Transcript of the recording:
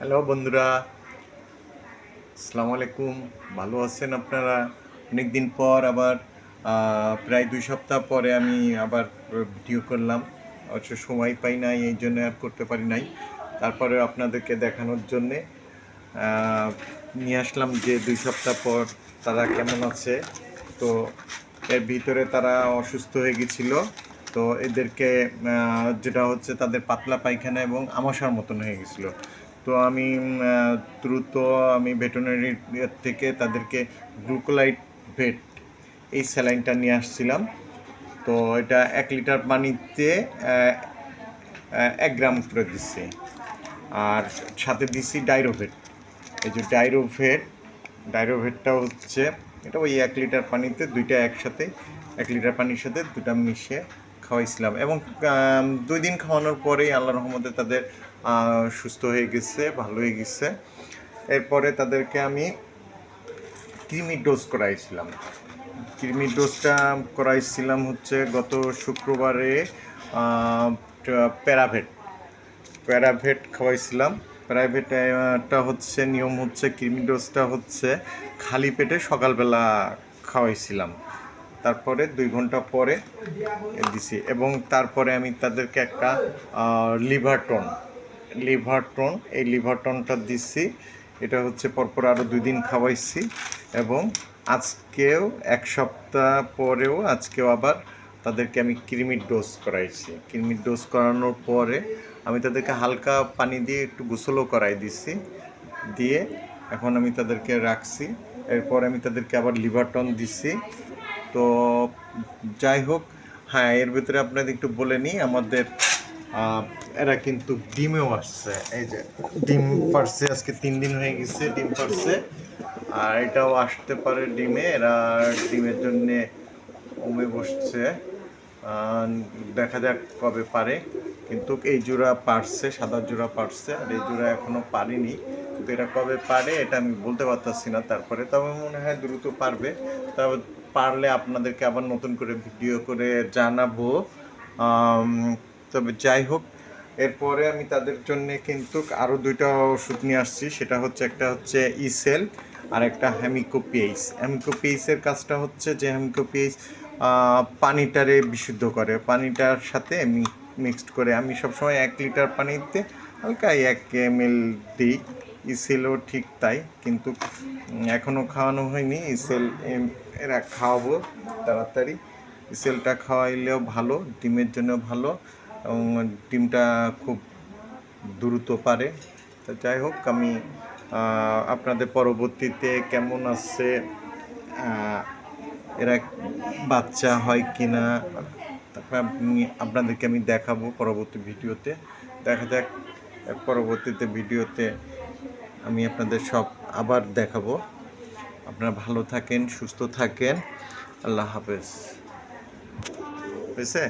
Hello বন্ধুরা, আসসালামু আলাইকুম। ভালো আছেন আপনারা? অনেক দিন পর আবার প্রায় 2 সপ্তাহ পরে আমি আবার ভিডিও করলাম। অবশ্য সময় পাই নাই, এই জন্য আর করতে পারি নাই। তারপরে আপনাদেরকে দেখানোর জন্যে আহ, নিয়ে আসলাম যে 2 সপ্তাহ পর তারা কেমন আছে। তো এর ভিতরে তারা অসুস্থ হয়ে গেছিল। তো এদেরকে যেটা হচ্ছে তাদের পাতলা পায়খানা এবং আমাশার মতন হয়ে গেছিলো। তো আমি দ্রুত আমি ভেটেরিনারি থেকে তাদেরকে গ্লুকোলাইট ভেট এই স্যালাইনটা নিয়ে আসছিলাম। তো এটা 1 লিটার পানিতে 1 গ্রাম করে দিচ্ছি। আর সাথে দিচ্ছি ডাইরোভেট। এই যে ডাইরোভেটটা হচ্ছে এটা ওই 1 লিটার পানিতে দুইটা একসাথে, 1 লিটার পানির সাথে দুটা মিশিয়ে খাওয়াইছিলাম। এবং 2 দিন খাওয়ানোর পরেই আল্লাহ রহমতে তাদের সুস্থ হয়ে গেছে, ভালো হয়ে গেছে। এরপরে তাদেরকে আমি কৃমির ডোজ করাইছিলাম। কৃমির ডোজটা করাইছিলাম হচ্ছে গত শুক্রবারে প্যারাভেট প্যারাভেট খাওয়াইছিলাম। প্যারাভেটটা হচ্ছে নিয়ম হচ্ছে কৃমি ডোজটা হচ্ছে খালি পেটে সকালবেলা খাওয়াইছিলাম। তারপরে 2 ঘন্টা পরে দিছি। এবং তারপরে আমি তাদেরকে একটা লিভারটন লিভারটন এই লিভারটনটা দিছি। এটা হচ্ছে পরপর আরও 2 দিন খাওয়াইছি। এবং আজকেও 1 সপ্তাহ পরেও আজকেও আবার তাদেরকে আমি কৃমির ডোজ করাইছি। কৃমির ডোজ করানোর পরে আমি তাদেরকে হালকা পানি দিয়ে একটু গোসলও করাই দিছি। দিয়ে এখন আমি তাদেরকে রাখছি। এরপর আমি তাদেরকে আবার লিভারটন দিছি। তো যাই হোক, হ্যাঁ, এর ভিতরে আপনাদের একটু বলে নিই, আমাদের এরা কিন্তু ডিমেও আসছে। এই যে ডিম পারছে, আজকে 3 দিন হয়ে গেছে ডিম পারছে। আর এটাও আসতে পারে ডিমে, এরা ডিমের জন্যে কমে বসছে। দেখা যাক কবে পারে। কিন্তু এই জোড়া পারছে, সাদা জোড়া পারছে, আর এই জোড়া এখনো পারেনি। কিন্তু এরা কবে পারে এটা আমি বলতে পারতাছি না। তারপরে তবে মনে হয় দ্রুত পারবে। তবে পারলে আপনাদেরকে আবার নতুন করে ভিডিও করে জানাবো। তবে যাই হোক, এরপরে আমি তাদের জন্যে কিন্তু আরও 2টা ওষুধ নিয়ে আসছি। সেটা হচ্ছে একটা হচ্ছে ইসেল আর একটা হেমিকোপিএইস। হেমিকোপিএইসের কাজটা হচ্ছে যে হেমিকোপিএইস পানিটারে বিশুদ্ধ করে, পানিটার সাথে মিক্সড করে। আমি সবসময় 1 লিটার পানিতে হালকা 1 ml দিই। ইসেলও ঠিক তাই, কিন্তু এখনও খাওয়ানো হয়নি। ইসেল এরা খাওয়াবো তাড়াতাড়ি। ইসেলটা খাওয়াইলেও ভালো, ডিমের জন্য ভালো, এবং ডিমটা খুব দ্রুত পারে। তো যাই হোক, আমি আপনাদের পরবর্তীতে কেমন আছে, এরা বাচ্চা হয় কি না, তারপর আপনাদেরকে আমি দেখাবো পরবর্তী ভিডিওতে। দেখা যাক পরবর্তীতে ভিডিওতে আমি আপনাদের সব আবার দেখাবো। আপনারা ভালো থাকেন, সুস্থ থাকেন। আল্লাহ হাফেজ। হয়েছে?